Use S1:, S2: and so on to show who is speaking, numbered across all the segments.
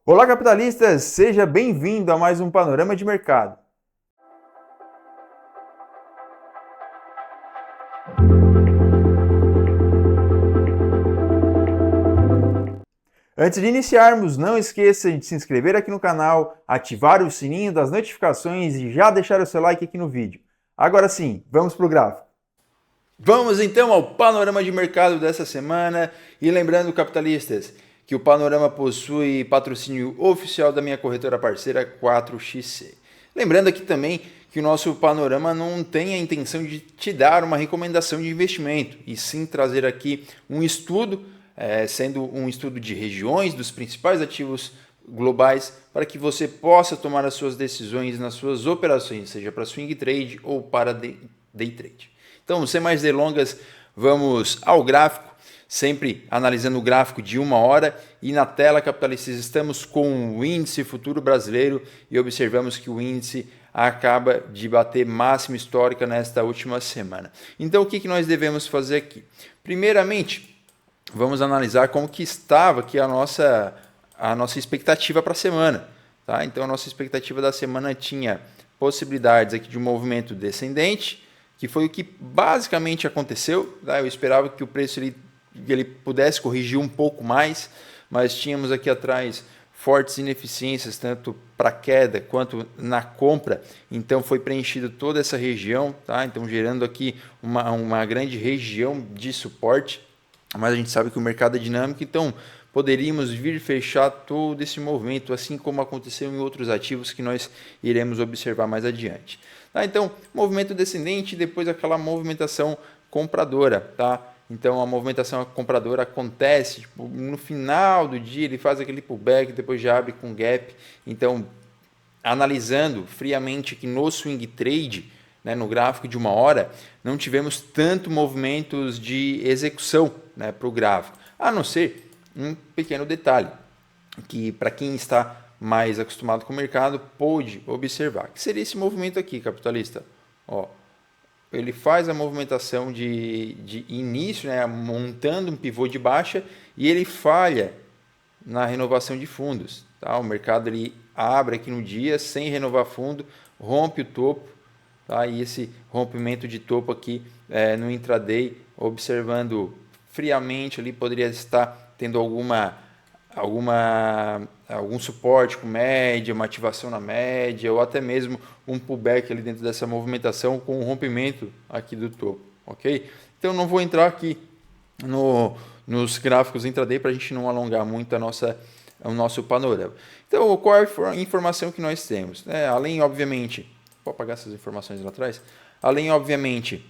S1: Olá, capitalistas! Seja bem-vindo a mais um Panorama de Mercado. Antes de iniciarmos, não esqueça de se inscrever aqui no canal, ativar o sininho das notificações e já deixar o seu like aqui no vídeo. Agora sim, vamos para o gráfico. Vamos então ao panorama de mercado dessa semana e lembrando, capitalistas, que o panorama possui patrocínio oficial da minha corretora parceira 4XC. Lembrando aqui também que o nosso panorama não tem a intenção de te dar uma recomendação de investimento, e sim trazer aqui um estudo, sendo um estudo de regiões dos principais ativos globais, para que você possa tomar as suas decisões nas suas operações, seja para swing trade ou para day trade. Então, sem mais delongas, vamos ao gráfico, sempre analisando o gráfico de 1 hora, e na tela, capitalistas, estamos com o índice futuro brasileiro e observamos que o índice acaba de bater máxima histórica nesta última semana. Então, o que nós devemos fazer aqui? Primeiramente, vamos analisar como que estava aqui a nossa expectativa para a semana. Tá? Então, a nossa expectativa da semana tinha possibilidades aqui de um movimento descendente, que foi o que basicamente aconteceu. Tá? Eu esperava que o preço ele pudesse corrigir um pouco mais, mas tínhamos aqui atrás fortes ineficiências, tanto para queda quanto na compra, então foi preenchido toda essa região, tá? Então gerando aqui uma grande região de suporte, mas a gente sabe que o mercado é dinâmico, então poderíamos vir fechar todo esse movimento, assim como aconteceu em outros ativos que nós iremos observar mais adiante. Tá? Então, movimento descendente, depois aquela movimentação compradora, tá? Então a movimentação compradora acontece no final do dia, ele faz aquele pullback, depois já abre com gap. Então, analisando friamente que no swing trade, né, no gráfico de 1 hora, não tivemos tanto movimentos de execução, né, para o gráfico, a não ser um pequeno detalhe, que para quem está mais acostumado com o mercado pôde observar, que seria esse movimento aqui, capitalista. Ó, ele faz a movimentação de início, né, montando um pivô de baixa, e ele falha na renovação de fundos. Tá? O mercado ele abre aqui no dia sem renovar fundo, rompe o topo, tá? E esse rompimento de topo aqui no intraday, observando friamente ali, poderia estar tendo algum suporte com média, uma ativação na média, ou até mesmo um pullback ali dentro dessa movimentação com um rompimento aqui do topo, ok? Então não vou entrar aqui nos gráficos intraday para a gente não alongar muito o nosso panorama. Então, qual é a informação que nós temos? Além, obviamente, vou apagar essas informações lá atrás, além, obviamente,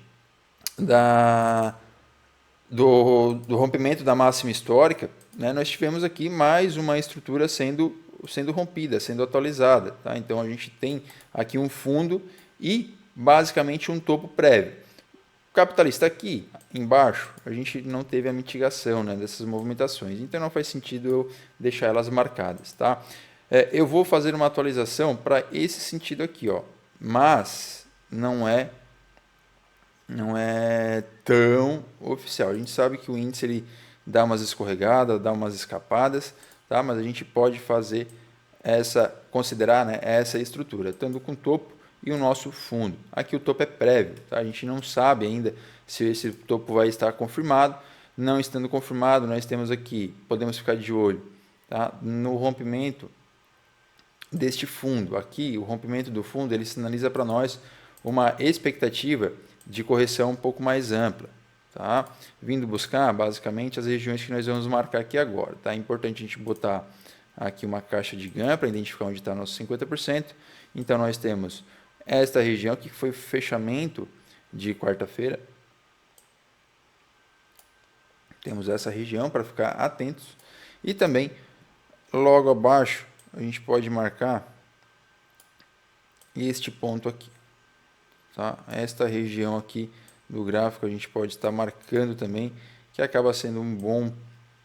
S1: do rompimento da máxima histórica, né, nós tivemos aqui mais uma estrutura sendo rompida, sendo atualizada. Tá? Então a gente tem aqui um fundo e basicamente um topo prévio. O capitalista aqui embaixo, a gente não teve a mitigação, né, dessas movimentações, então não faz sentido eu deixar elas marcadas. Tá? Eu vou fazer uma atualização para esse sentido aqui, ó, mas não é tão oficial. A gente sabe que o índice ele dá umas escorregadas, dá umas escapadas, tá? Mas a gente pode fazer considerar, né, essa estrutura, tanto com o topo e o nosso fundo. Aqui o topo é prévio, tá? A gente não sabe ainda se esse topo vai estar confirmado. Não estando confirmado, nós temos aqui, podemos ficar de olho, tá? No rompimento deste fundo. Aqui, o rompimento do fundo, ele sinaliza para nós uma expectativa de correção um pouco mais ampla. Tá? Vindo buscar, basicamente, as regiões que nós vamos marcar aqui agora. Tá? É importante a gente botar aqui uma caixa de ganho para identificar onde está nosso 50%. Então, nós temos esta região que foi o fechamento de quarta-feira. Temos essa região para ficar atentos. E também, logo abaixo, a gente pode marcar este ponto aqui. Tá? Esta região aqui do gráfico a gente pode estar marcando também, que acaba sendo um bom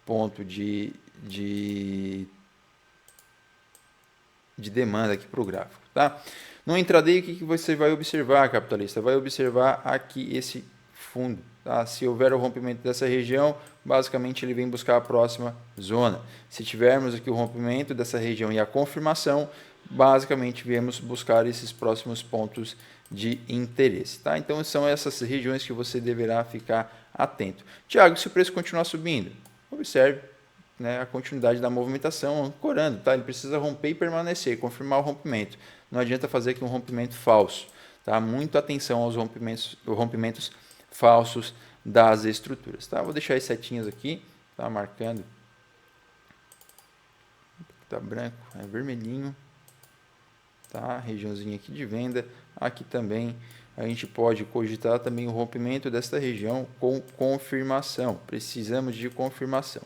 S1: ponto de demanda aqui para o gráfico. Tá? No intraday, o que você vai observar, capitalista? Vai observar aqui esse
S2: fundo. Tá? Se houver o rompimento dessa região, basicamente ele vem buscar a próxima zona. Se tivermos aqui o rompimento dessa região e a confirmação, basicamente viemos buscar esses próximos pontos de interesse. Tá? Então são essas regiões que você deverá ficar atento. Tiago, se o preço continuar subindo, observe, né, a continuidade da movimentação ancorando. Tá? Ele precisa romper e permanecer, confirmar o rompimento. Não adianta fazer aqui um rompimento falso. Tá? Muito atenção aos rompimentos falsos das estruturas. Tá? Vou deixar as setinhas aqui, tá? Marcando. Tá branco, é vermelhinho. Tá? Regiãozinha aqui de venda. Aqui também a gente pode cogitar também o rompimento desta região com confirmação. Precisamos de confirmação.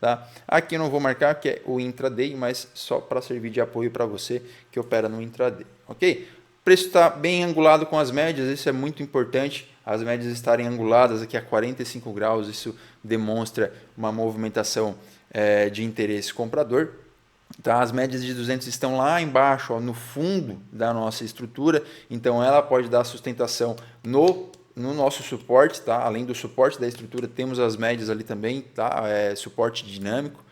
S2: Tá? Aqui eu não vou marcar que é o intraday, mas só para servir de apoio para você que opera no intraday. Ok? O preço está bem angulado com as médias, isso é muito importante. As médias estarem anguladas aqui a 45 graus, isso demonstra uma movimentação de interesse comprador. Tá? As médias de 200 estão lá embaixo, ó, no fundo da nossa estrutura, então ela pode dar sustentação no nosso suporte. Tá? Além do suporte da estrutura, temos as médias ali também, tá? Suporte dinâmico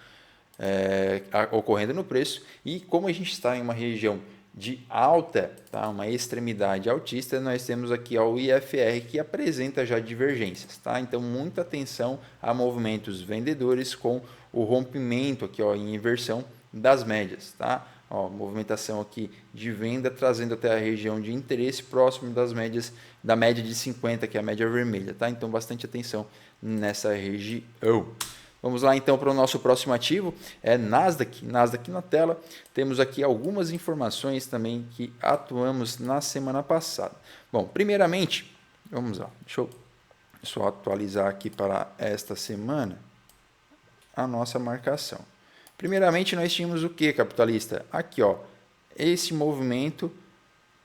S2: ocorrendo no preço. E como a gente está em uma região de alta, tá? Uma extremidade altista, nós temos aqui ó, o IFR que apresenta já divergências. Tá? Então, muita atenção a movimentos vendedores com o rompimento aqui ó, em inversão das médias. Tá? Ó, movimentação aqui de venda trazendo até a região de interesse próximo das médias, da média de 50, que é a média vermelha. Tá? Então, bastante atenção nessa região. Vamos lá então para o nosso próximo ativo, é Nasdaq. Nasdaq na tela, temos aqui algumas informações também que atuamos na semana passada. Bom, primeiramente, vamos lá, deixa eu só atualizar aqui para esta semana a nossa marcação. Primeiramente nós tínhamos o que, capitalista? Aqui ó, esse movimento,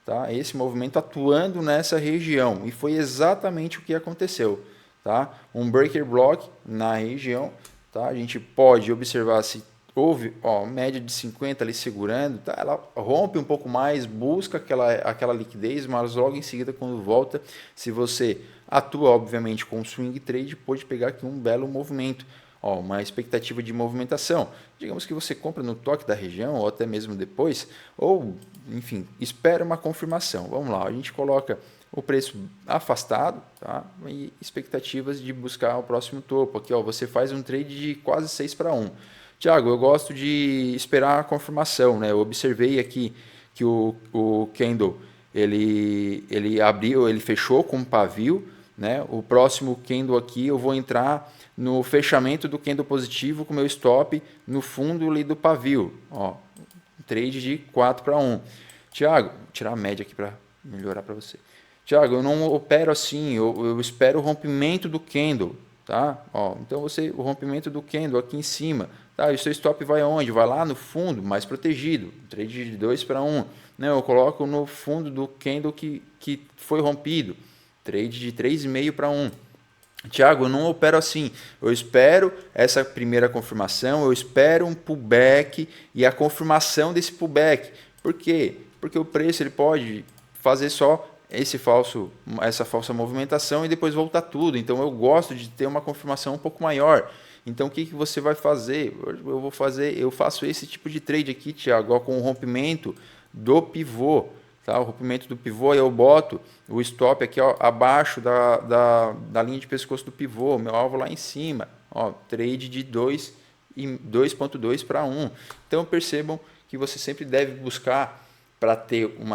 S2: tá? Esse movimento atuando nessa região e foi exatamente o que aconteceu. Tá? Um breaker block na região, tá? A gente pode observar se houve ó, média de 50 ali segurando, tá? Ela rompe um pouco mais, busca aquela liquidez, mas logo em seguida quando volta, se você atua obviamente com swing trade, pode pegar aqui um belo movimento, ó, uma expectativa de movimentação. Digamos que você compra no toque da região ou até mesmo depois, ou enfim, espera uma confirmação. Vamos lá, a gente coloca o preço afastado, tá? E expectativas de buscar o próximo topo. Aqui ó, você faz um trade de quase 6 para 1. Tiago, eu gosto de esperar a confirmação. Né? Eu observei aqui que o candle ele abriu, ele fechou com um pavio. Né? O próximo candle aqui eu vou entrar no fechamento do candle positivo com meu stop no fundo ali do pavio. Ó, trade de 4 para 1. Tiago, vou tirar a média aqui para melhorar para você. Tiago, eu não opero assim, eu espero o rompimento do candle, tá? Ó, então o rompimento do candle aqui em cima, tá? E o seu stop vai aonde? Vai lá no fundo, mais protegido, trade de 2 para 1. Não, eu coloco no fundo do candle que foi rompido, trade de 3,5 para 1. Tiago, eu não opero assim, eu espero essa primeira confirmação, eu espero um pullback e a confirmação desse pullback. Por quê? Porque o preço ele pode fazer só essa falsa movimentação e depois voltar tudo. Então eu gosto de ter uma confirmação um pouco maior. Então o que você vai fazer? Eu faço esse tipo de trade aqui, Thiago, com o rompimento do pivô. Tá? O rompimento do pivô, eu boto o stop aqui ó, abaixo da linha de pescoço do pivô, meu alvo lá em cima. Ó, trade de 2,2 para 1. Então percebam que você sempre deve buscar para ter um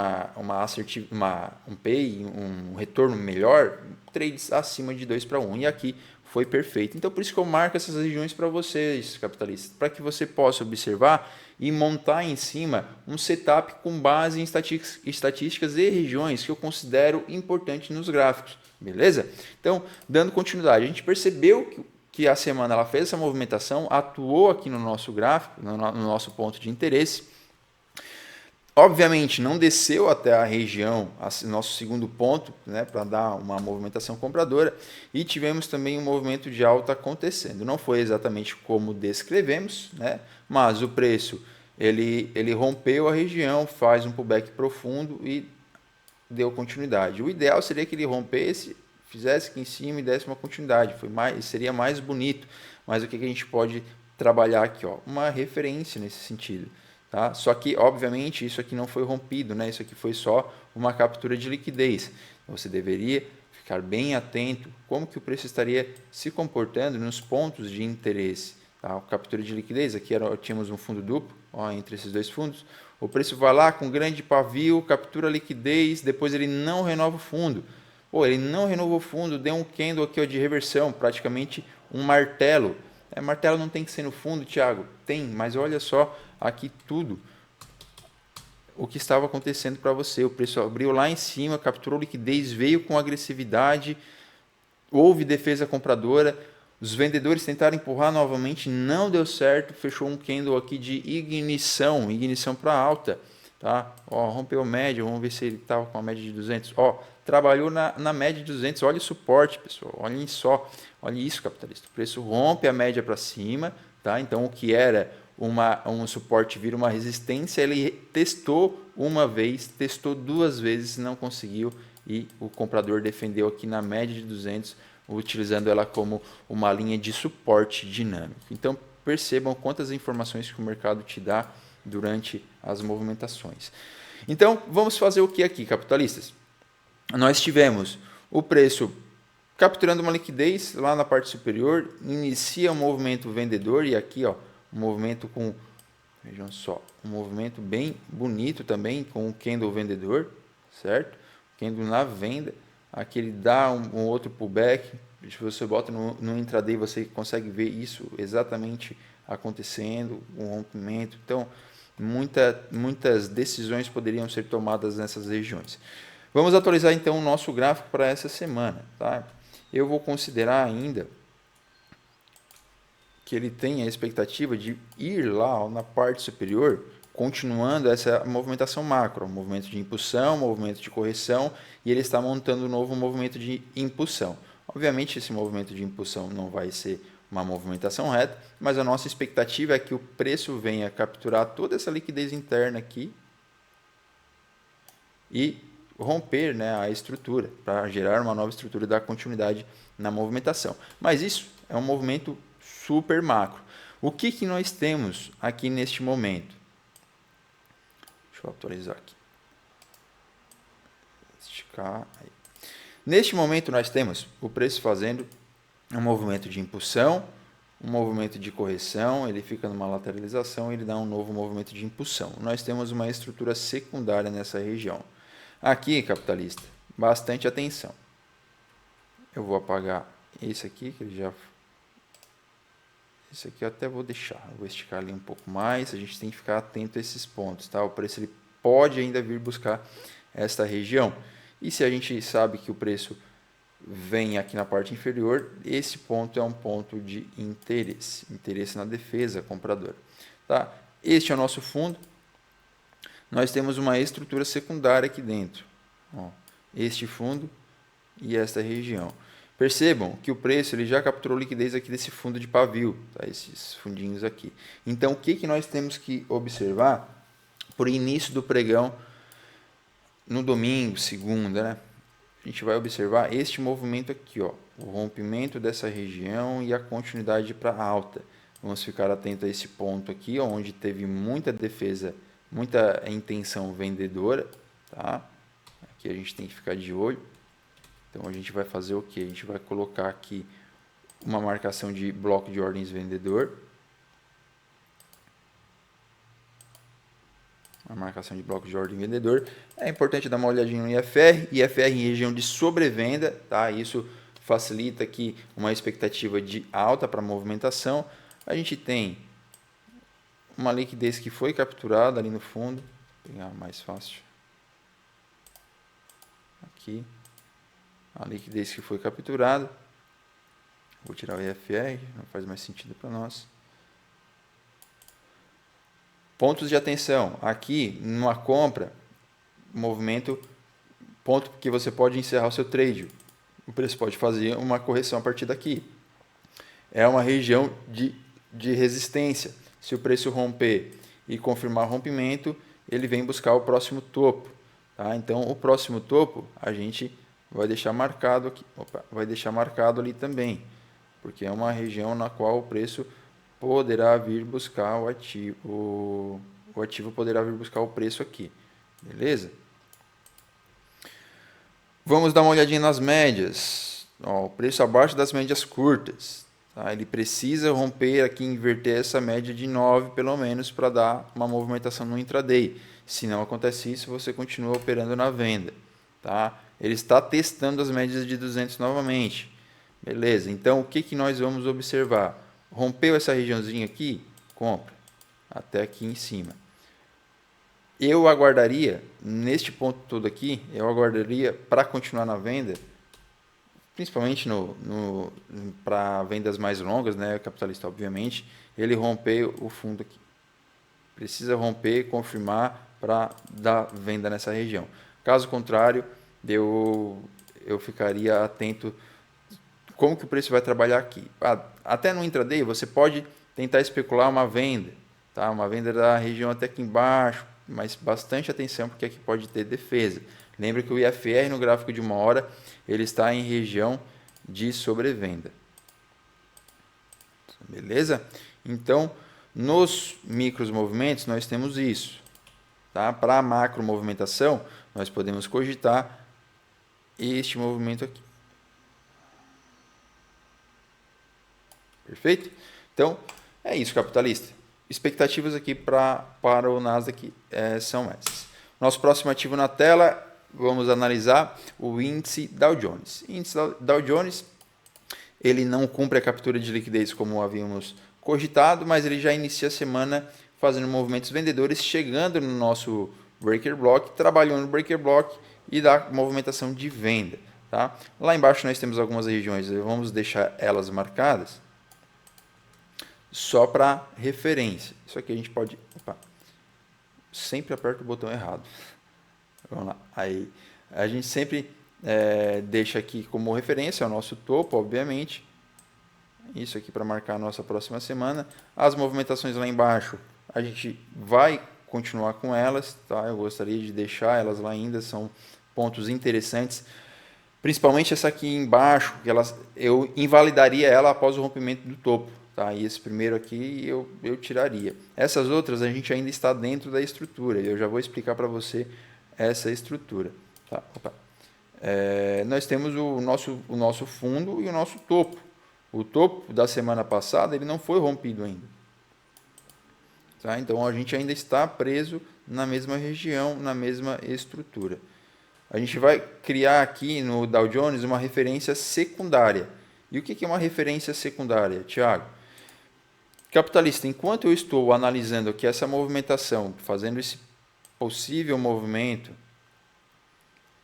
S2: pay, um retorno melhor, trades acima de 2 para 1. E aqui foi perfeito. Então, por isso que eu marco essas regiões para vocês, capitalistas, para que você possa observar e montar em cima um setup com base em estatísticas e regiões que eu considero importantes nos gráficos. Beleza? Então, dando continuidade, a gente percebeu que a semana ela fez essa movimentação, atuou aqui no nosso gráfico, no nosso ponto de interesse. Obviamente não desceu até a região, nosso segundo ponto, né, para dar uma movimentação compradora, e tivemos também um movimento de alta acontecendo. Não foi exatamente como descrevemos, né, mas o preço ele rompeu a região, faz um pullback profundo e deu continuidade. O ideal seria que ele rompesse, fizesse aqui em cima e desse uma continuidade, seria mais bonito. Mas o que a gente pode trabalhar aqui? Ó, uma referência nesse sentido. Tá? Só que, obviamente, isso aqui não foi rompido, né? Isso aqui foi só uma captura de liquidez. Você deveria ficar bem atento como que o preço estaria se comportando nos pontos de interesse. Tá? A captura de liquidez, aqui tínhamos um fundo duplo, ó, entre esses dois fundos. O preço vai lá com grande pavio, captura liquidez, depois ele não renova o fundo. Pô, ele não renovou o fundo, deu um candle aqui ó, de reversão, praticamente um martelo. Martelo não tem que ser no fundo, Thiago? Tem, mas olha só aqui tudo o que estava acontecendo para você. O preço abriu lá em cima, capturou liquidez, veio com agressividade, houve defesa compradora, os vendedores tentaram empurrar novamente, não deu certo, fechou um candle aqui de ignição para alta. Tá? Ó, rompeu média, vamos ver se ele estava com a média de 200. Ó, trabalhou na média de 200, olha o suporte, pessoal, olhem só, olha isso, capitalista. O preço rompe a média para cima, tá? Então o que era um suporte vira uma resistência, ele testou uma vez, testou duas vezes, não conseguiu e o comprador defendeu aqui na média de 200, utilizando ela como uma linha de suporte dinâmico. Então percebam quantas informações que o mercado te dá durante as movimentações. Então vamos fazer o que aqui, capitalistas? Nós tivemos o preço capturando uma liquidez lá na parte superior, inicia um movimento vendedor e aqui ó, um movimento com, vejam só, um movimento bem bonito também com o candle vendedor, certo? Candle na venda, aqui ele dá um outro pullback, se você bota no intraday você consegue ver isso exatamente acontecendo, um rompimento, então muitas decisões poderiam ser tomadas nessas regiões. Vamos atualizar então o nosso gráfico para essa semana, tá? Eu vou considerar ainda que ele tem a expectativa de ir lá na parte superior, continuando essa movimentação macro, um movimento de impulsão, um movimento de correção, e ele está montando um novo movimento de impulsão. Obviamente esse movimento de impulsão não vai ser uma movimentação reta, mas a nossa expectativa é que o preço venha capturar toda essa liquidez interna aqui e romper, né, a estrutura, para gerar uma nova estrutura e dar continuidade na movimentação. Mas isso é um movimento super macro. O que nós temos aqui neste momento? Deixa eu atualizar aqui. Esticar. Aí. Neste momento nós temos o preço fazendo um movimento de impulsão, um movimento de correção, ele fica numa lateralização e ele dá um novo movimento de impulsão. Nós temos uma estrutura secundária nessa região. Aqui, capitalista, bastante atenção. Eu vou apagar esse aqui, que ele já... Esse aqui eu até vou deixar, eu vou esticar ali um pouco mais, a gente tem que ficar atento a esses pontos, tá? O preço ele pode ainda vir buscar esta região. E se a gente sabe que o preço vem aqui na parte inferior, esse ponto é um ponto de interesse na defesa compradora, tá? Este é o nosso fundo. Nós temos uma estrutura secundária aqui dentro. Ó, este fundo e esta região. Percebam que o preço ele já capturou liquidez aqui desse fundo de pavio, tá? Esses fundinhos aqui. Então, o que nós temos que observar por início do pregão no domingo, segunda, né? A gente vai observar este movimento aqui, ó, o rompimento dessa região e a continuidade para alta. Vamos ficar atento a esse ponto aqui, onde teve muita defesa, muita intenção vendedora, tá? Aqui a gente tem que ficar de olho. Então a gente vai fazer o que? A gente vai colocar aqui uma marcação de bloco de ordens vendedor. Uma marcação de bloco de ordem vendedor. É importante dar uma olhadinha no IFR. IFR em região de sobrevenda, tá? Isso facilita aqui uma expectativa de alta para movimentação. A gente tem uma liquidez que foi capturada ali no fundo. Vou pegar mais fácil. Aqui. A liquidez que foi capturada. Vou tirar o IFR, não faz mais sentido para nós. Pontos de atenção. Aqui, numa compra, movimento, ponto que você pode encerrar o seu trade. O preço pode fazer uma correção a partir daqui. É uma região de resistência. Se o preço romper e confirmar rompimento, ele vem buscar o próximo topo. Tá? Então, o próximo topo, a gente vai deixar marcado aqui, vai deixar marcado ali também, porque é uma região na qual o preço poderá vir buscar o ativo poderá vir buscar o preço aqui, beleza? Vamos dar uma olhadinha nas médias. Ó, o preço abaixo das médias curtas. Tá? Ele precisa romper aqui, inverter essa média de 9 pelo menos para dar uma movimentação no intraday. Se não acontece isso, você continua operando na venda. Tá? Ele está testando as médias de 200 novamente. Beleza, então o que nós vamos observar? Rompeu essa regiãozinha aqui? Compra. Até aqui em cima. Eu aguardaria, neste ponto todo aqui, eu aguardaria para continuar na venda, principalmente para vendas mais longas, né, capitalista, obviamente, ele romper o fundo aqui. Precisa romper, confirmar para dar venda nessa região. Caso contrário, eu ficaria atento como que o preço vai trabalhar aqui. Até no intraday você pode tentar especular uma venda, tá? Uma venda da região até aqui embaixo, mas bastante atenção porque aqui pode ter defesa. Lembra que o IFR no gráfico de 1 hora ele está em região de sobrevenda. Beleza? Então, nos micros movimentos nós temos isso. Tá? Para a macro movimentação, nós podemos cogitar este movimento aqui. Perfeito? Então, é isso, capitalista. Expectativas aqui para o Nasdaq são essas. Nosso próximo ativo na tela, vamos analisar o índice Dow Jones. O índice Dow Jones, ele não cumpre a captura de liquidez como havíamos cogitado, mas ele já inicia a semana fazendo movimentos vendedores, chegando no nosso Breaker Block, trabalhando no Breaker Block e dá movimentação de venda. Tá? Lá embaixo nós temos algumas regiões, vamos deixar elas marcadas só para referência. Isso aqui a gente pode... Opa, sempre aperta o botão errado. Vamos lá. Aí, a gente sempre deixa aqui como referência o nosso topo, obviamente. Isso aqui para marcar a nossa próxima semana. As movimentações lá embaixo, a gente vai continuar com elas. Tá? Eu gostaria de deixar elas lá ainda, são pontos interessantes. Principalmente essa aqui embaixo, que eu invalidaria ela após o rompimento do topo. Tá? E esse primeiro aqui eu tiraria. Essas outras a gente ainda está dentro da estrutura. Eu já vou explicar para você essa estrutura. Tá? Nós temos o nosso fundo e o nosso topo. O topo da semana passada ele não foi rompido ainda. Tá? Então a gente ainda está preso na mesma região, na mesma estrutura. A gente vai criar aqui no Dow Jones uma referência secundária. E o que é uma referência secundária, Thiago? Capitalista, enquanto eu estou analisando aqui essa movimentação, fazendo esse possível movimento,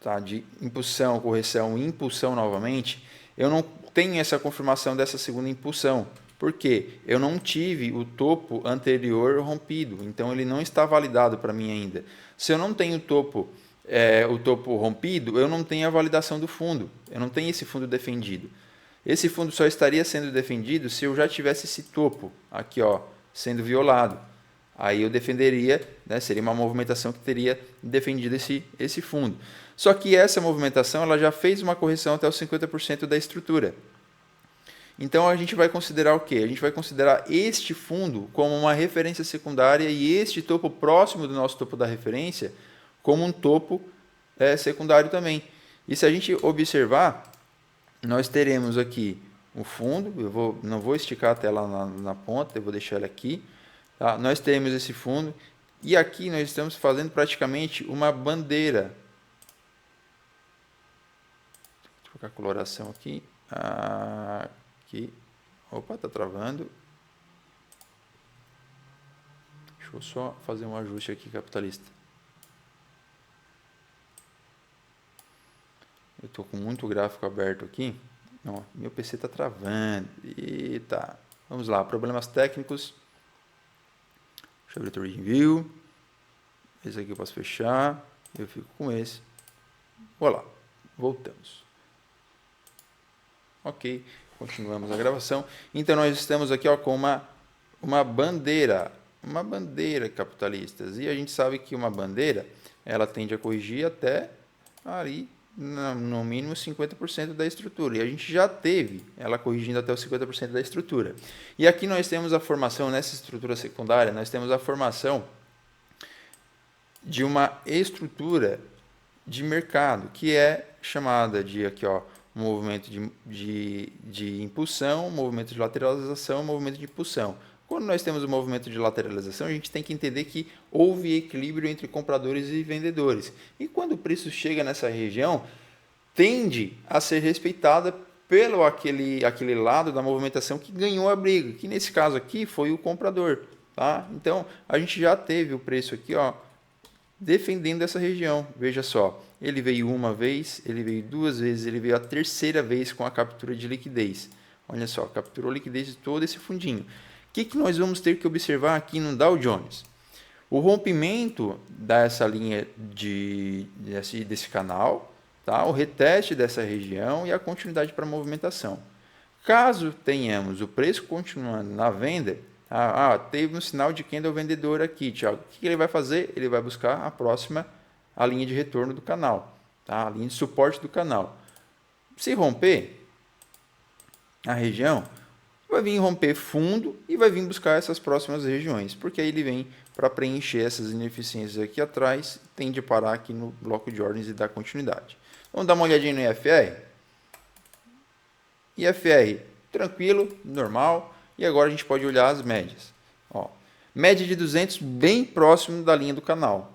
S2: tá, de impulsão, correção e impulsão novamente, eu não tenho essa confirmação dessa segunda impulsão. Por quê? Eu não tive o topo anterior rompido, então ele não está validado para mim ainda. Se eu não tenho o topo rompido, eu não tenho a validação do fundo, eu não tenho esse fundo defendido. Esse fundo só estaria sendo defendido se eu já tivesse esse topo aqui, ó, sendo violado. Aí eu defenderia, né, seria uma movimentação que teria defendido esse fundo. Só que essa movimentação ela já fez uma correção até os 50% da estrutura. Então a gente vai considerar o quê? A gente vai considerar este fundo como uma referência secundária e este topo próximo do nosso topo da referência como um topo secundário também. E se a gente observar, nós teremos aqui o fundo, não vou esticar a tela na ponta, eu vou deixar ela aqui. Tá? Nós temos esse fundo e aqui nós estamos fazendo praticamente uma bandeira. Vou trocar a coloração aqui. Aqui. Opa, está travando. Deixa eu só fazer um ajuste aqui, capitalista. Eu estou com muito gráfico aberto aqui. Ó, meu PC está travando. Eita. Vamos lá, problemas técnicos. Deixa eu abrir o Trading View. Esse aqui eu posso fechar. Eu fico com esse. Olá, voltamos. Ok, continuamos a gravação. Então nós estamos aqui ó, com uma bandeira. Uma bandeira, capitalistas. E a gente sabe que uma bandeira ela tende a corrigir até ali no mínimo 50% da estrutura. E a gente já teve ela corrigindo até os 50% da estrutura. E aqui nós temos a formação, nessa estrutura secundária, nós temos a formação de uma estrutura de mercado, que é chamada de aqui, ó, movimento de impulsão, movimento de lateralização, movimento de impulsão. Quando nós temos o movimento de lateralização, a gente tem que entender que houve equilíbrio entre compradores e vendedores. E quando o preço chega nessa região, tende a ser respeitada pelo aquele lado da movimentação que ganhou a briga, que nesse caso aqui foi o comprador. Tá? Então, a gente já teve o preço aqui, ó, defendendo essa região. Veja só, ele veio uma vez, ele veio duas vezes, ele veio a terceira vez com a captura de liquidez. Olha só, capturou liquidez de todo esse fundinho. O que nós vamos ter que observar aqui no Dow Jones? O rompimento dessa linha desse canal, tá? O reteste dessa região e a continuidade para a movimentação. Caso tenhamos o preço continuando na venda, teve um sinal de candle vendedor aqui, Thiago. O que ele vai fazer? Ele vai buscar a linha de retorno do canal, tá? A linha de suporte do canal. Se romper a região, vai vir romper fundo e vai vir buscar essas próximas regiões, porque aí ele vem para preencher essas ineficiências aqui atrás, tende a parar aqui no bloco de ordens e dar continuidade. Vamos dar uma olhadinha no IFR. IFR, tranquilo, normal. E agora a gente pode olhar as médias. Ó, média de 200 bem próximo da linha do canal.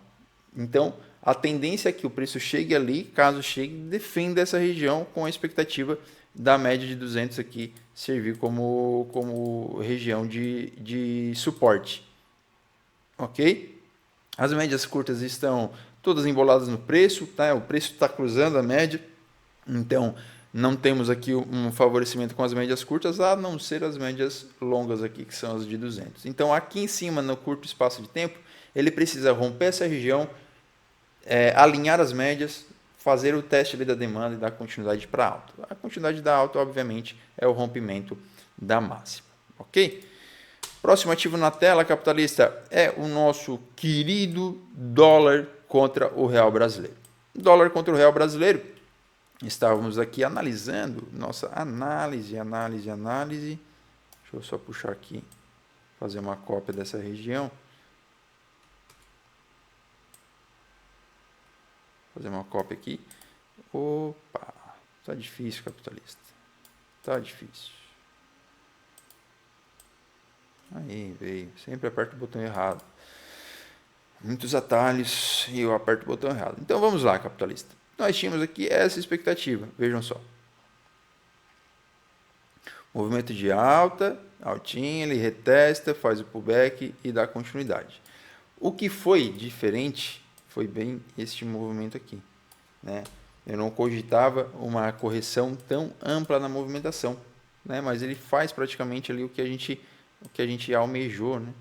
S2: Então, a tendência é que o preço chegue ali, caso chegue, defenda essa região com a expectativa da média de 200 aqui servir como região de suporte. Ok? As médias curtas estão todas emboladas no preço, tá? O preço está cruzando a média, então não temos aqui um favorecimento com as médias curtas, a não ser as médias longas aqui, que são as de 200. Então aqui em cima, no curto espaço de tempo, ele precisa romper essa região, alinhar as médias, fazer o teste ali da demanda e dar continuidade para alta. A continuidade da alta, obviamente, é o rompimento da máxima. Ok? Próximo ativo na tela, capitalista, é o nosso querido dólar contra o real brasileiro. Dólar contra o real brasileiro, estávamos aqui analisando, nossa análise. Deixa eu só puxar aqui, fazer uma cópia dessa região. Fazer uma cópia aqui. Opa, tá difícil, capitalista. Tá difícil. Aí, veio. Sempre aperto o botão errado. Muitos atalhos e eu aperto o botão errado. Então vamos lá, capitalista. Nós tínhamos aqui essa expectativa. Vejam só. Movimento de alta, altinha, ele retesta, faz o pullback e dá continuidade. O que foi diferente foi bem este movimento aqui, né? Eu não cogitava uma correção tão ampla na movimentação, né? Mas ele faz praticamente ali o que a gente almejou, né?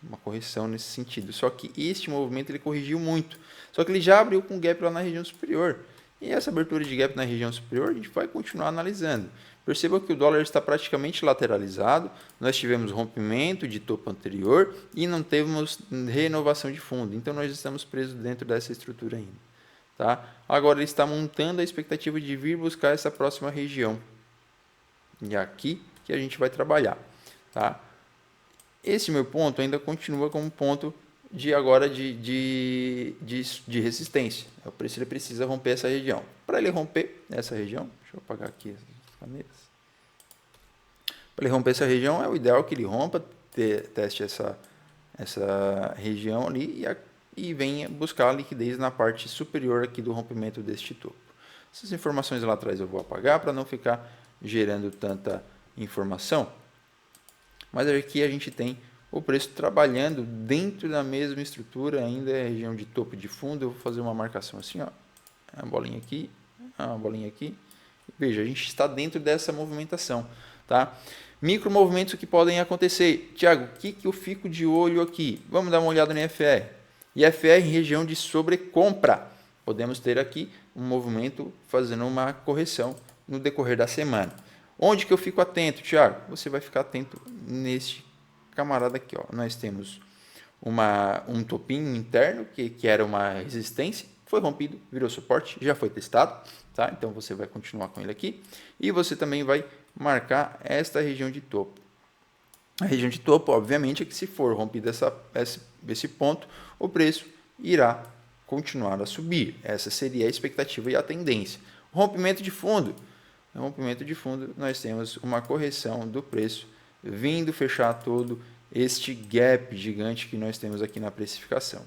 S2: Uma correção nesse sentido. Só que este movimento ele corrigiu muito. Só que ele já abriu com gap lá na região superior. E essa abertura de gap na região superior a gente vai continuar analisando. Perceba que o dólar está praticamente lateralizado. Nós tivemos rompimento de topo anterior e não temos renovação de fundo. Então nós estamos presos dentro dessa estrutura ainda. Tá? Agora ele está montando a expectativa de vir buscar essa próxima região. E é aqui que a gente vai trabalhar. Tá? Esse meu ponto ainda continua como ponto de resistência. O preço ele precisa romper essa região. Para ele romper essa região, deixa eu apagar aqui as canetas. Para ele romper essa região, é o ideal que ele rompa, teste essa região ali e venha buscar a liquidez na parte superior aqui do rompimento deste topo. Essas informações lá atrás eu vou apagar para não ficar gerando tanta informação. Mas aqui a gente tem o preço trabalhando dentro da mesma estrutura, ainda é região de topo de fundo. Eu vou fazer uma marcação assim, ó, uma bolinha aqui. Veja, a gente está dentro dessa movimentação, tá? Micro movimentos que podem acontecer. Tiago, o que eu fico de olho aqui? Vamos dar uma olhada no IFR. IFR em região de sobrecompra. Podemos ter aqui um movimento fazendo uma correção no decorrer da semana. Onde que eu fico atento, Tiago? Você vai ficar atento neste camarada aqui, ó. Nós temos um topinho interno que era uma resistência, foi rompido, virou suporte, já foi testado, tá? Então você vai continuar com ele aqui e você também vai marcar esta região de topo. A região de topo, obviamente, é que se for rompido esse ponto, o preço irá continuar a subir. Essa seria a expectativa e a tendência. Rompimento de fundo. No rompimento de fundo, nós temos uma correção do preço vindo fechar todo este gap gigante que nós temos aqui na precificação.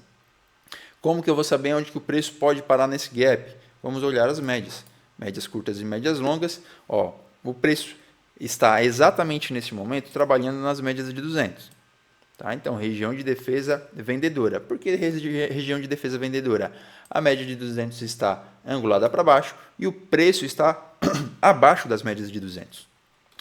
S2: Como que eu vou saber onde que o preço pode parar nesse gap? Vamos olhar as médias. Médias curtas e médias longas. Ó, o preço está exatamente nesse momento trabalhando nas médias de 200. Tá? Então, região de defesa vendedora. Por que região de defesa vendedora? A média de 200 está angulada para baixo e o preço está abaixo das médias de 200.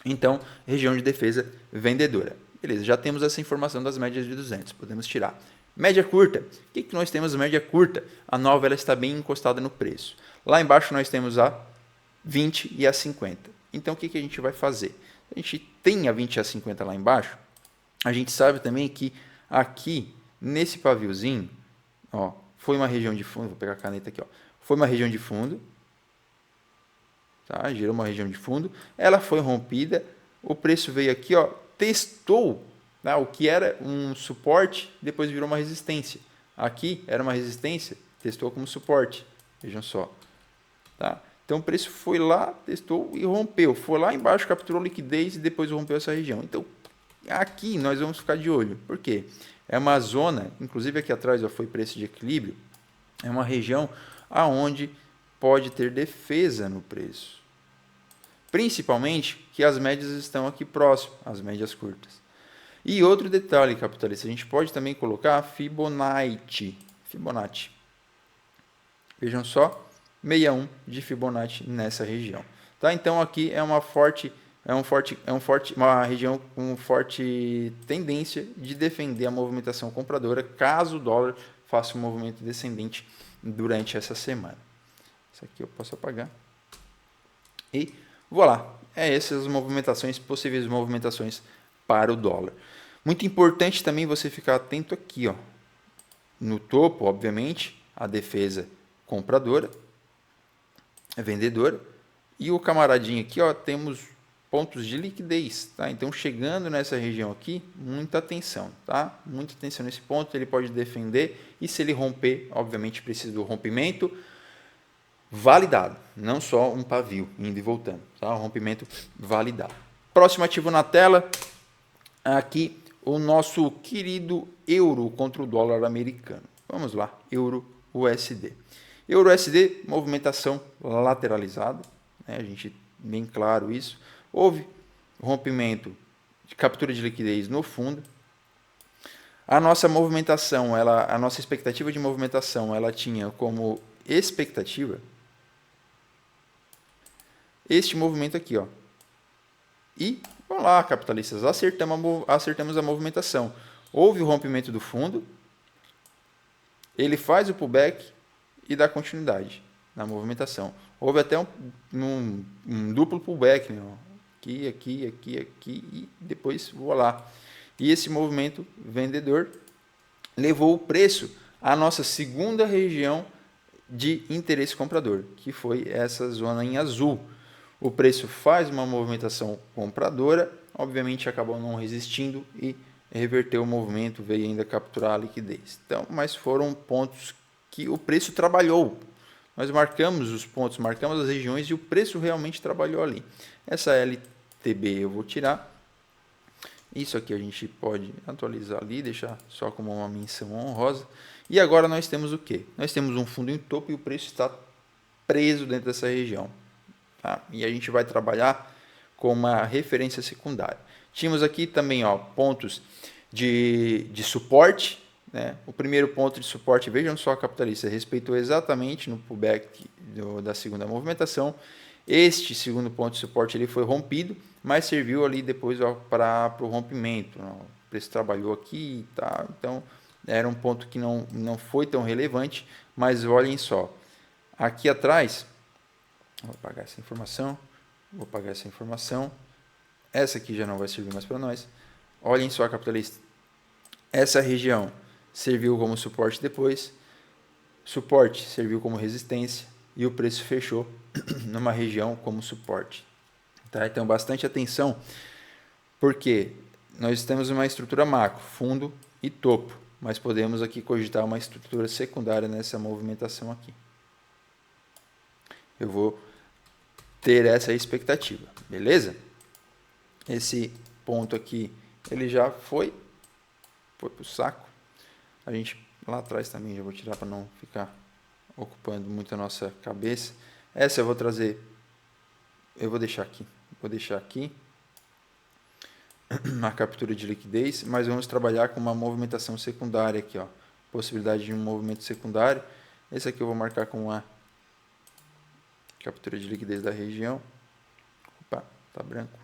S2: Então, região de defesa vendedora. Beleza, já temos essa informação das médias de 200, podemos tirar. Média curta. O que nós temos média curta? A nova ela está bem encostada no preço. Lá embaixo nós temos a 20 e a 50. Então, o que a gente vai fazer? A gente tem a 20 e a 50 lá embaixo. A gente sabe também que aqui, nesse paviozinho, ó, foi uma região de fundo. Vou pegar a caneta aqui. Ó, foi uma região de fundo. Tá? Gerou uma região de fundo. Ela foi rompida. O preço veio aqui, ó, testou, tá? O que era um suporte, depois virou uma resistência. Aqui era uma resistência, testou como suporte. Vejam só. Tá? Então o preço foi lá, testou e rompeu. Foi lá embaixo, capturou liquidez e depois rompeu essa região. Então aqui nós vamos ficar de olho. Por quê? É uma zona, inclusive aqui atrás já foi preço de equilíbrio, é uma região aonde pode ter defesa no preço. Principalmente que as médias estão aqui próximo, as médias curtas. E outro detalhe, capitalista, a gente pode também colocar Fibonacci. Vejam só, 61 de Fibonacci nessa região. Tá? Então aqui é uma região com forte tendência de defender a movimentação compradora caso o dólar faça um movimento descendente durante essa semana. Isso aqui eu posso apagar. E voilà, essas movimentações, possíveis movimentações para o dólar. Muito importante também você ficar atento aqui, ó. No topo, obviamente, a defesa compradora, a vendedora, e o camaradinho aqui, ó, temos pontos de liquidez, tá? Então, chegando nessa região aqui, muita atenção, tá? Muita atenção nesse ponto, ele pode defender, e se ele romper, obviamente, precisa do rompimento validado, não só um pavio indo e voltando, tá? Um rompimento validado. Próximo ativo na tela, aqui o nosso querido euro contra o dólar americano. Vamos lá, euro USD. Euro USD, movimentação lateralizada, né? A gente bem claro isso. Houve rompimento de captura de liquidez no fundo. A nossa movimentação, a nossa expectativa de movimentação, ela tinha como expectativa este movimento aqui, ó. E, vamos lá, capitalistas, acertamos a movimentação. Houve o rompimento do fundo, ele faz o pullback e dá continuidade na movimentação. Houve até um duplo pullback, né? Aqui, e depois, voilà. E esse movimento vendedor levou o preço à nossa segunda região de interesse comprador, que foi essa zona em azul. O preço faz uma movimentação compradora, obviamente acabou não resistindo e reverteu o movimento, veio ainda capturar a liquidez. Então, mas foram pontos que o preço trabalhou. Nós marcamos os pontos, marcamos as regiões e o preço realmente trabalhou ali. Essa LTB eu vou tirar. Isso aqui a gente pode atualizar ali, deixar só como uma menção honrosa. E agora nós temos o quê? Nós temos um fundo em topo e o preço está preso dentro dessa região. Tá? E a gente vai trabalhar com uma referência secundária. Tínhamos aqui também, ó, pontos de suporte. Né? O primeiro ponto de suporte, vejam só, capitalista, respeitou exatamente no pullback da segunda movimentação. Este segundo ponto de suporte ele foi rompido, mas serviu ali depois para o rompimento. Ó. O preço trabalhou aqui, tá? Então era um ponto que não foi tão relevante, mas olhem só, aqui atrás, vou apagar essa informação, essa aqui já não vai servir mais para nós. Olhem só, capitalista, essa região serviu como suporte depois, suporte serviu como resistência e o preço fechou numa região como suporte. Tá? Então, bastante atenção, porque nós temos uma estrutura macro, fundo e topo, mas podemos aqui cogitar uma estrutura secundária nessa movimentação aqui. Eu vou ter essa expectativa, beleza? Esse ponto aqui, ele já foi para o saco. A gente lá atrás também já vou tirar para não ficar ocupando muito a nossa cabeça. Essa eu vou trazer, eu vou deixar aqui a captura de liquidez, mas vamos trabalhar com uma movimentação secundária aqui, ó. Possibilidade de um movimento secundário. Esse aqui eu vou marcar com uma captura de liquidez da região. Opa, tá branco.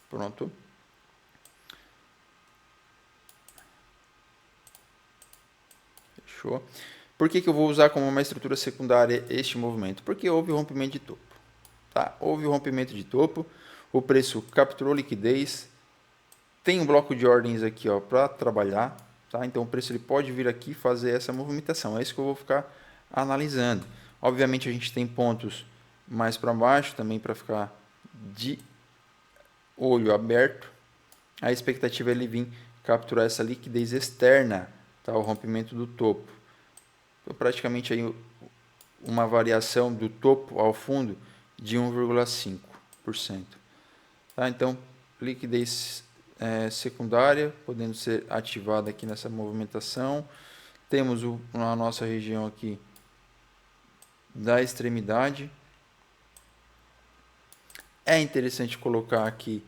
S2: Pronto. Fechou. Por que eu vou usar como uma estrutura secundária este movimento? Porque houve rompimento de topo. Tá? Houve rompimento de topo, o preço capturou liquidez, tem um bloco de ordens aqui para trabalhar. Tá? Então o preço ele pode vir aqui fazer essa movimentação. É isso que eu vou ficar analisando. Obviamente a gente tem pontos mais para baixo também para ficar de olho aberto. A expectativa é ele vir capturar essa liquidez externa, tá? O rompimento do topo. Então, praticamente aí uma variação do topo ao fundo de 1,5%. Tá? Então, liquidez secundária podendo ser ativada aqui nessa movimentação. Temos a nossa região aqui da extremidade. É interessante colocar aqui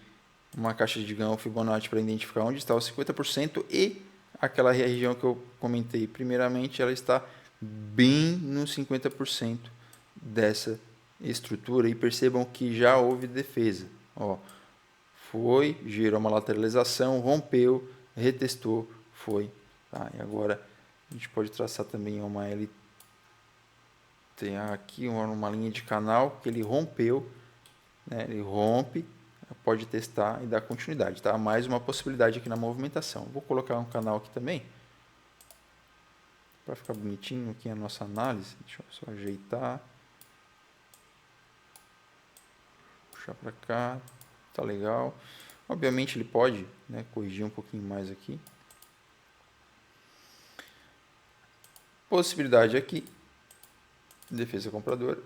S2: uma caixa de ganho Fibonacci para identificar onde está os 50% e aquela região que eu comentei primeiramente, ela está bem nos 50% dessa estrutura e percebam que já houve defesa. Ó, foi, gerou uma lateralização, rompeu, retestou, foi. Tá? E agora a gente pode traçar também uma LTA aqui, uma linha de canal que ele rompeu, né? Ele rompe, pode testar e dar continuidade, tá? Mais uma possibilidade aqui na movimentação. Vou colocar um canal aqui também para ficar bonitinho aqui a nossa análise. Deixa eu só ajeitar, puxar para cá, tá legal. Obviamente ele pode, né, corrigir um pouquinho mais aqui. Possibilidade aqui, defesa compradora.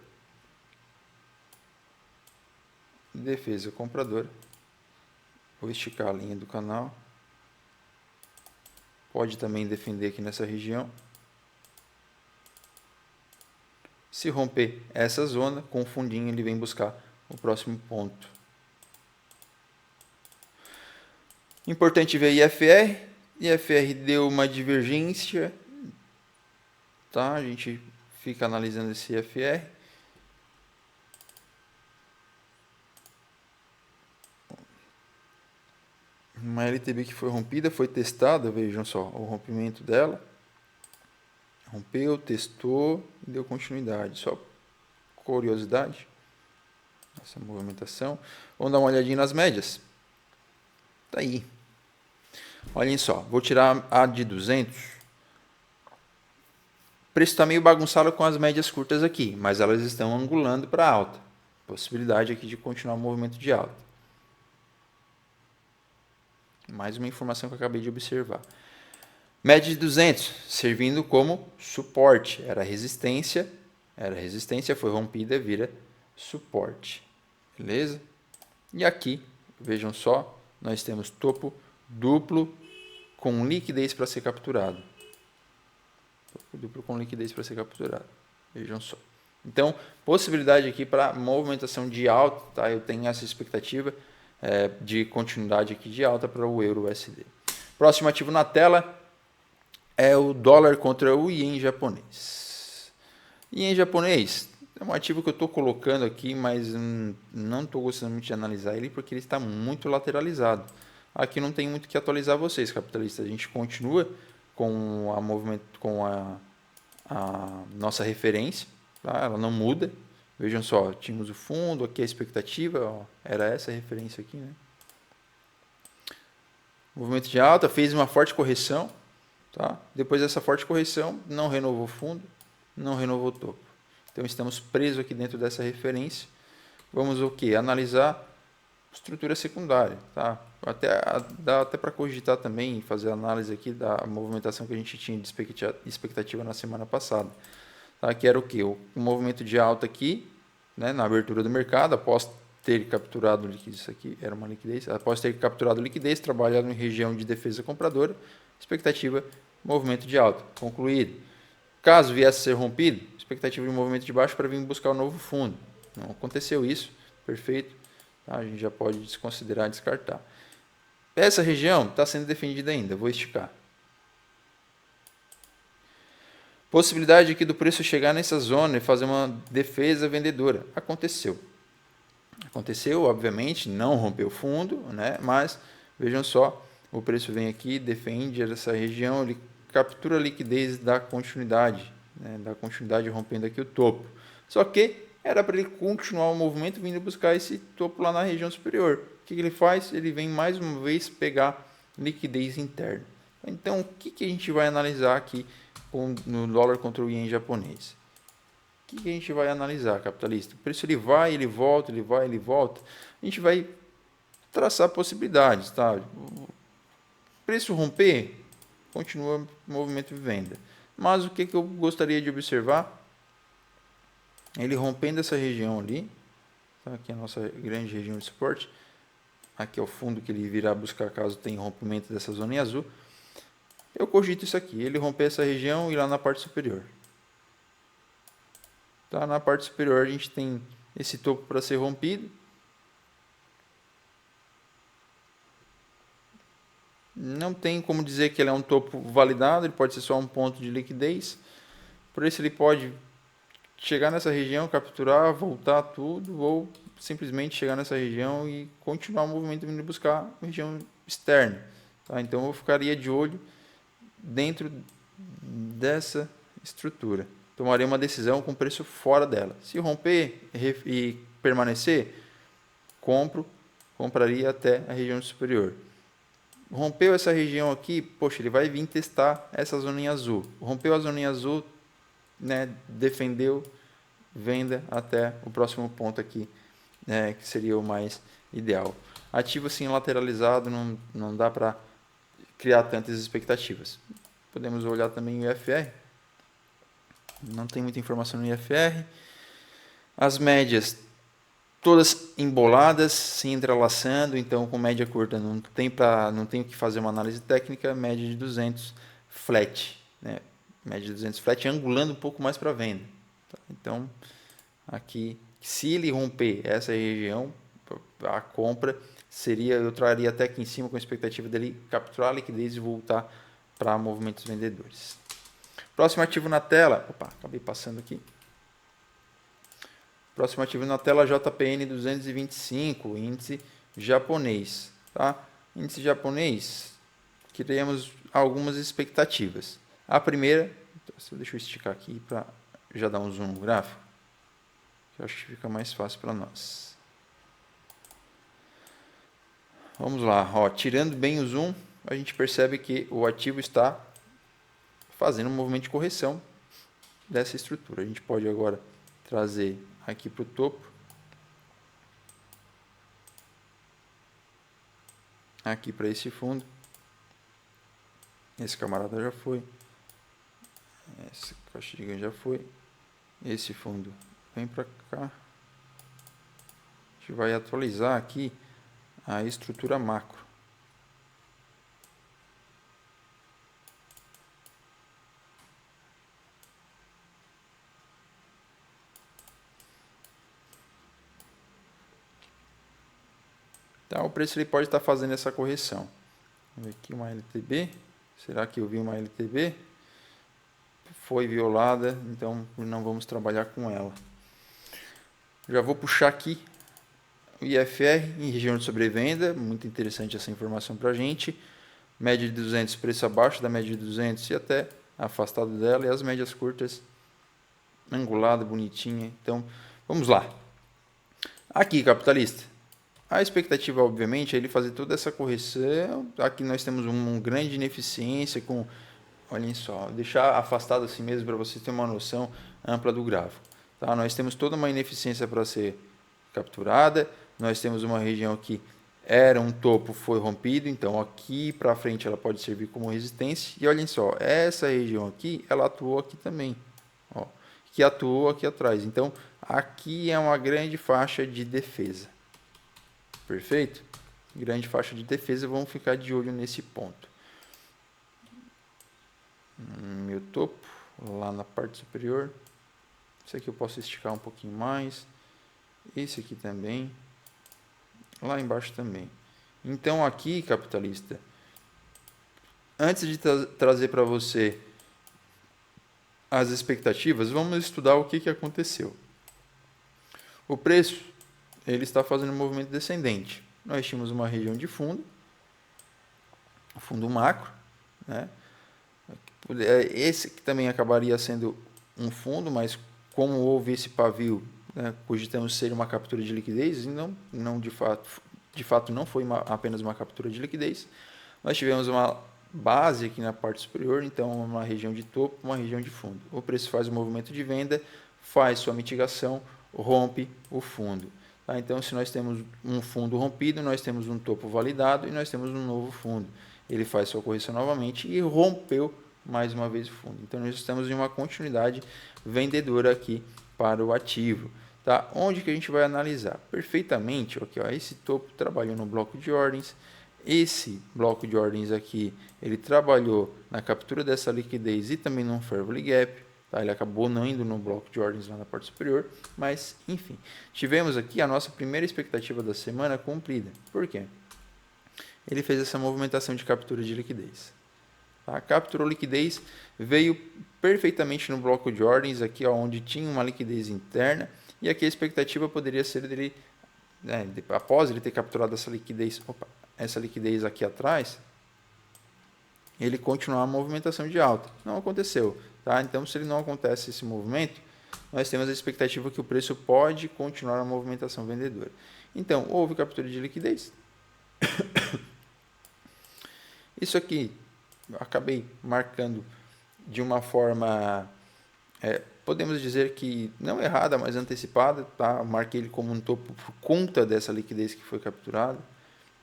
S2: Defesa compradora. Vou esticar a linha do canal. Pode também defender aqui nessa região. Se romper essa zona, com o fundinho ele vem buscar o próximo ponto. Importante ver IFR. IFR deu uma divergência. Tá? A gente fica analisando esse IFR. Uma LTB que foi rompida, foi testada, vejam só, o rompimento dela. Rompeu, testou e deu continuidade. Só curiosidade, essa movimentação. Vamos dar uma olhadinha nas médias. Tá aí. Olhem só, vou tirar a de 200. O preço está meio bagunçado com as médias curtas aqui, mas elas estão angulando para alta. Possibilidade aqui de continuar o movimento de alta. Mais uma informação que eu acabei de observar. Média de 200, servindo como suporte. Era resistência, foi rompida, vira suporte. Beleza? E aqui, vejam só, nós temos topo duplo com liquidez para ser capturado. Topo duplo com liquidez para ser capturado. Vejam só. Então, possibilidade aqui para movimentação de alta, tá? Eu tenho essa expectativa de continuidade aqui de alta para o euro USD. Próximo ativo na tela é o dólar contra o ien japonês. Ien japonês é um ativo que eu estou colocando aqui, mas não estou gostando muito de analisar ele porque ele está muito lateralizado. Aqui não tem muito o que atualizar vocês, capitalistas. A gente continua com a nossa referência, tá? Ela não muda, Vejam só, tínhamos o fundo, aqui a expectativa, ó, era essa a referência aqui, né? Movimento de alta, fez uma forte correção, tá? Depois dessa forte correção, não renovou o fundo, não renovou o topo. Então estamos presos aqui dentro dessa referência. Vamos o que? Analisar estrutura secundária, tá? Dá até para cogitar também, fazer análise aqui da movimentação que a gente tinha de expectativa na semana passada, tá? Que era o que? O movimento de alta aqui, né, na abertura do mercado, após ter capturado liquidez, isso aqui era uma liquidez, após ter capturado liquidez, trabalhado em região de defesa compradora, expectativa, movimento de alta, concluído. Caso viesse a ser rompido, expectativa de movimento de baixo para vir buscar um novo fundo. Não aconteceu isso, perfeito, tá? A gente já pode desconsiderar, descartar. Essa região está sendo defendida ainda, vou esticar. Possibilidade aqui do preço chegar nessa zona e fazer uma defesa vendedora. Aconteceu, obviamente, não rompeu o fundo, né? Mas vejam só, o preço vem aqui, defende essa região, ele captura a liquidez da continuidade, né? Da continuidade rompendo aqui o topo. Só que era para ele continuar o movimento vindo buscar esse topo lá na região superior. O que ele faz? Ele vem mais uma vez pegar liquidez interna. Então, o que a gente vai analisar aqui no dólar contra o ien japonês? O que a gente vai analisar, capitalista? O preço ele vai, ele volta, ele vai, ele volta. A gente vai traçar possibilidades, tá? O preço romper, continua movimento de venda. Mas o que eu gostaria de observar? Ele rompendo essa região ali, tá? Aqui é a nossa grande região de suporte. Aqui é o fundo que ele virá buscar caso tenha rompimento dessa zona em azul. Eu cogito isso aqui, ele romper essa região e ir lá na parte superior. Tá? Na parte superior a gente tem esse topo para ser rompido. Não tem como dizer que ele é um topo validado, ele pode ser só um ponto de liquidez. Por isso ele pode chegar nessa região, capturar, voltar tudo, ou simplesmente chegar nessa região e continuar o movimento vindo buscar a região externa. Tá? Então eu ficaria de olho dentro dessa estrutura. Tomaria uma decisão com preço fora dela. Se romper e permanecer, compraria até a região superior. Rompeu essa região aqui, poxa, ele vai vir testar essa zoninha azul. Rompeu a zoninha azul, né, defendeu, venda até o próximo ponto aqui, né, que seria o mais ideal. Ativo assim lateralizado, não dá para criar tantas expectativas. Podemos olhar também o IFR. Não tem muita informação no IFR. As médias todas emboladas, se entrelaçando, então com média curta não tem que fazer uma análise técnica, média de 200 flat, né? Média de 200 flat angulando um pouco mais para venda. Tá? Então, aqui, se ele romper essa região, a compra seria, eu traria até aqui em cima com a expectativa dele capturar a liquidez e voltar para movimentos vendedores. Próximo ativo na tela, acabei passando aqui. Próximo ativo na tela, JPN 225, índice japonês. Tá? Índice japonês, criamos algumas expectativas. A primeira, deixa eu esticar aqui para já dar um zoom no gráfico, que eu acho que fica mais fácil para nós. Vamos lá, ó, tirando bem o zoom, a gente percebe que o ativo está fazendo um movimento de correção dessa estrutura. A gente pode agora trazer aqui para o topo, aqui para esse fundo. Esse camarada já foi, essa caixa de ganho já foi, esse fundo vem para cá. A gente vai atualizar aqui a estrutura macro. Então, o preço ele pode estar fazendo essa correção. Vamos ver aqui uma LTB. Será que eu vi uma LTB? Foi violada, então não vamos trabalhar com ela. Já vou puxar aqui o IFR em região de sobrevenda. Muito interessante essa informação para a gente. Média de 200, preço abaixo da média de 200 e até afastado dela. E as médias curtas, angulada, bonitinha. Então, Vamos lá. Aqui, capitalista. A expectativa, obviamente, é ele fazer toda essa correção. Aqui nós temos uma grande ineficiência com... Olhem só, deixar afastado assim mesmo para você ter uma noção ampla do gráfico. Tá? Nós temos toda uma ineficiência para ser capturada. Nós temos uma região que era um topo, foi rompido. Então, aqui para frente ela pode servir como resistência. E olhem só, essa região aqui, ela atuou aqui também. Ó, que atuou aqui atrás. Então, aqui é uma grande faixa de defesa. Perfeito? Grande faixa de defesa, vamos ficar de olho nesse ponto. Meu topo, lá na parte superior. Esse aqui eu posso esticar um pouquinho mais. Esse aqui também. Lá embaixo também. Então aqui, capitalista, antes de trazer para você as expectativas, vamos estudar o que aconteceu. O preço, ele está fazendo um movimento descendente. Nós tínhamos uma região de fundo macro, né? Esse que também acabaria sendo um fundo, mas como houve esse pavio, né, cogitamos ser uma captura de liquidez, e não de fato não foi apenas uma captura de liquidez. Nós tivemos uma base aqui na parte superior, então uma região de topo, uma região de fundo. O preço faz o movimento de venda, faz sua mitigação, rompe o fundo. Tá? Então, se nós temos um fundo rompido, nós temos um topo validado e nós temos um novo fundo. Ele faz sua correção novamente e rompeu mais uma vez o fundo. Então, nós estamos em uma continuidade vendedora aqui para o ativo. Tá? Onde que a gente vai analisar? Perfeitamente, aqui, ó, esse topo trabalhou no bloco de ordens. Esse bloco de ordens aqui, ele trabalhou na captura dessa liquidez e também no fair value gap. Tá? Ele acabou não indo no bloco de ordens lá na parte superior, mas enfim. Tivemos aqui a nossa primeira expectativa da semana cumprida. Por quê? Ele fez essa movimentação de captura de liquidez. Tá? Capturou liquidez, veio perfeitamente no bloco de ordens, aqui ó, onde tinha uma liquidez interna, e aqui a expectativa poderia ser dele, né, após ele ter capturado essa liquidez aqui atrás, ele continuar a movimentação de alta. Não aconteceu. Tá? Então, se ele não acontece esse movimento, nós temos a expectativa que o preço pode continuar a movimentação vendedora. Então, houve captura de liquidez. Isso aqui, eu acabei marcando de uma forma, podemos dizer que não errada, mas antecipada. Tá? Marquei ele como um topo por conta dessa liquidez que foi capturada.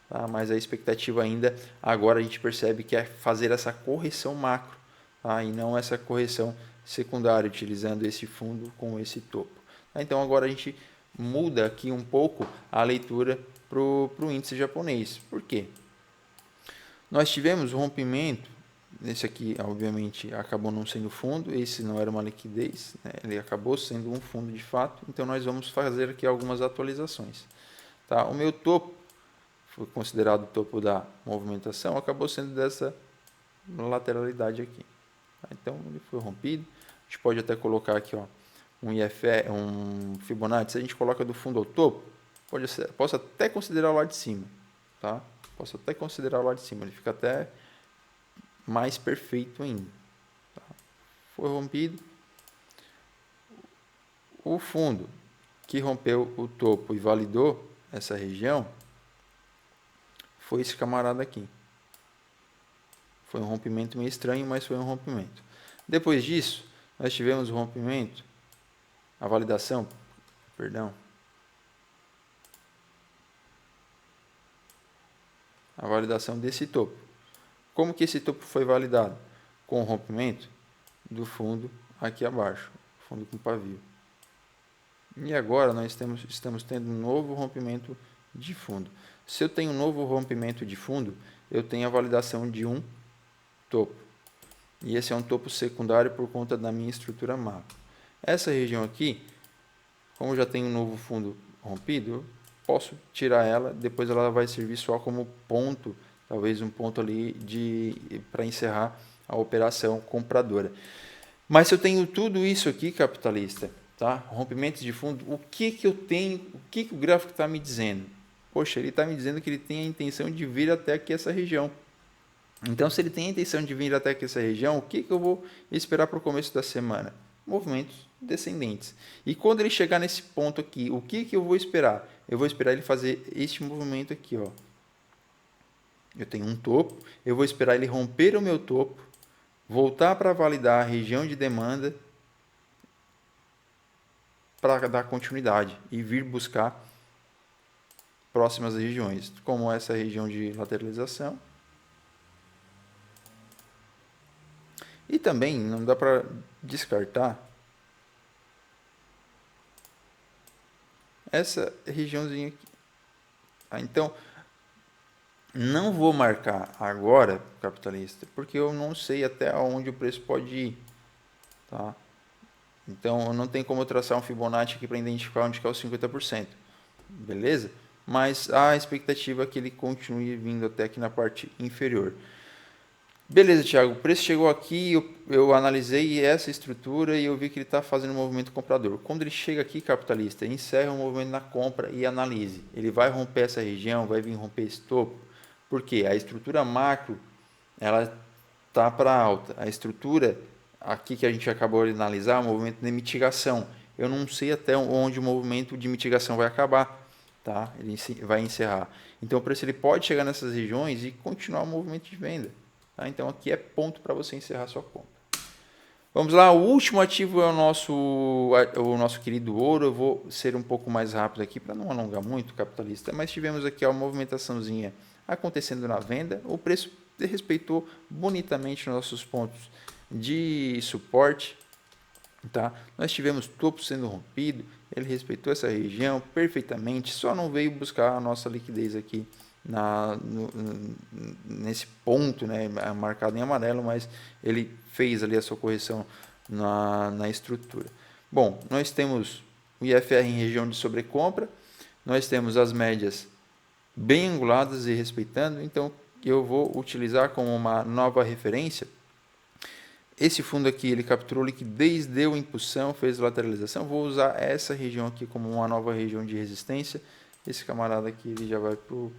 S2: Tá? Mas a expectativa ainda, agora a gente percebe que é fazer essa correção macro, tá? E não essa correção secundária, utilizando esse fundo com esse topo. Tá? Então agora a gente muda aqui um pouco a leitura para o índice japonês. Por quê? Nós tivemos um rompimento, esse aqui obviamente acabou não sendo fundo, esse não era uma liquidez, né? Ele acabou sendo um fundo de fato, então nós vamos fazer aqui algumas atualizações. Tá? O meu topo, foi considerado o topo da movimentação, acabou sendo dessa lateralidade aqui. Tá? Então ele foi rompido, a gente pode até colocar aqui ó, um Fibonacci, se a gente coloca do fundo ao topo, posso até considerar o lado de cima. Tá? Posso até considerar o lado de cima, ele fica até mais perfeito ainda. Tá? Foi rompido. O fundo que rompeu o topo e validou essa região foi esse camarada aqui. Foi um rompimento meio estranho, mas foi um rompimento. Depois disso, nós tivemos o rompimento, a validação, a validação desse topo. Como que esse topo foi validado? Com o rompimento do fundo aqui abaixo, fundo com pavio. E agora nós estamos tendo um novo rompimento de fundo. Se eu tenho um novo rompimento de fundo, eu tenho a validação de um topo. E esse é um topo secundário por conta da minha estrutura macro. Essa região aqui, como já tem um novo fundo rompido, eu posso tirar ela, depois ela vai servir só como ponto, talvez um ponto ali para encerrar a operação compradora. Mas se eu tenho tudo isso aqui, capitalista, tá? Rompimentos de fundo, o que eu tenho, o que o gráfico está me dizendo? Poxa, ele está me dizendo que ele tem a intenção de vir até aqui essa região. Então, se ele tem a intenção de vir até aqui essa região, o que eu vou esperar para o começo da semana? Movimentos descendentes. E quando ele chegar nesse ponto aqui, o que eu vou esperar? Eu vou esperar ele fazer este movimento aqui, ó. Eu tenho um topo, eu vou esperar ele romper o meu topo, voltar para validar a região de demanda para dar continuidade e vir buscar próximas regiões, como essa região de lateralização. E também não dá para descartar essa regiãozinha aqui. Então, não vou marcar agora, capitalista, porque eu não sei até onde o preço pode ir. Tá? Então, não tem como eu traçar um Fibonacci aqui para identificar onde que é os 50%. Beleza? Mas a expectativa é que ele continue vindo até aqui na parte inferior. Beleza, Thiago, o preço chegou aqui, eu analisei essa estrutura e eu vi que ele está fazendo um movimento comprador. Quando ele chega aqui, capitalista, encerra o movimento na compra e analise. Ele vai romper essa região, vai vir romper esse topo. Por quê? A estrutura macro, ela está para alta. A estrutura aqui que a gente acabou de analisar, o movimento de mitigação. Eu não sei até onde o movimento de mitigação vai acabar. Tá? Ele vai encerrar. Então o preço ele pode chegar nessas regiões e continuar o movimento de venda. Tá? Então aqui é ponto para você encerrar sua compra. Vamos lá, o último ativo é o nosso querido ouro. Eu vou ser um pouco mais rápido aqui para não alongar muito, capitalista. Mas tivemos aqui a movimentaçãozinha acontecendo na venda. O preço respeitou bonitamente nossos pontos de suporte. Tá? Nós tivemos topo sendo rompido. Ele respeitou essa região perfeitamente. Só não veio buscar a nossa liquidez aqui nesse ponto, né, marcado em amarelo, mas ele fez ali a sua correção na estrutura. Bom, nós temos o IFR em região de sobrecompra, nós temos as médias bem anguladas e respeitando, então eu vou utilizar como uma nova referência. Esse fundo aqui, ele capturou liquidez, deu impulsão, fez lateralização. Vou usar essa região aqui como uma nova região de resistência. Esse camarada aqui, ele já vai para o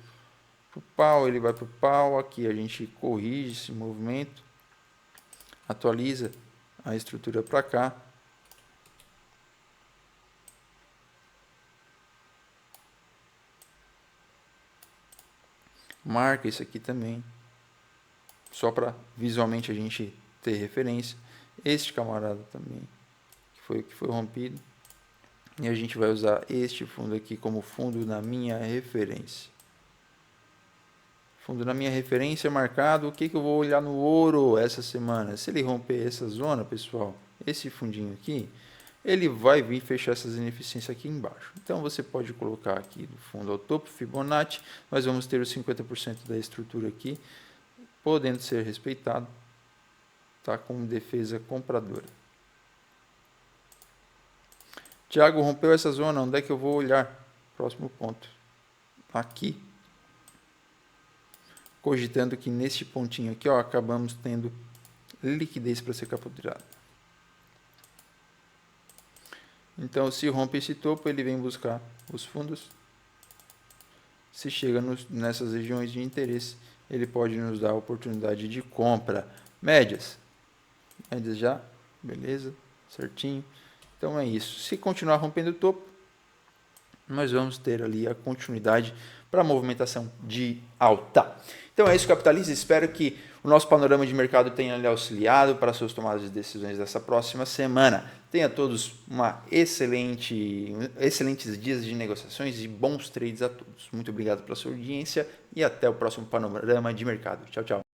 S2: pau, ele vai para o pau. Aqui a gente corrige esse movimento, atualiza a estrutura para cá. Marca isso aqui também, só para visualmente a gente ter referência. Este camarada também, que foi rompido. E a gente vai usar este fundo aqui como fundo na minha referência. Fundo na minha referência marcado. O que eu vou olhar no ouro essa semana? Se ele romper essa zona, pessoal, esse fundinho aqui, ele vai vir fechar essas ineficiências aqui embaixo. Então, você pode colocar aqui do fundo ao topo, Fibonacci. Nós vamos ter os 50% da estrutura aqui, podendo ser respeitado. Tá com defesa compradora. Thiago, rompeu essa zona, onde é que eu vou olhar? Próximo ponto. Aqui. Cogitando que neste pontinho aqui, ó, acabamos tendo liquidez para ser capturado. Então, se rompe esse topo, ele vem buscar os fundos. Se chega nessas regiões de interesse, ele pode nos dar a oportunidade de compra. Médias já, beleza, certinho. Então é isso. Se continuar rompendo o topo, nós vamos ter ali a continuidade para a movimentação de alta. Então é isso, capitalistas. Espero que o nosso panorama de mercado tenha lhe auxiliado para suas tomadas de decisões dessa próxima semana. Tenha todos excelentes dias de negociações e bons trades a todos. Muito obrigado pela sua audiência e até o próximo panorama de mercado. Tchau, tchau.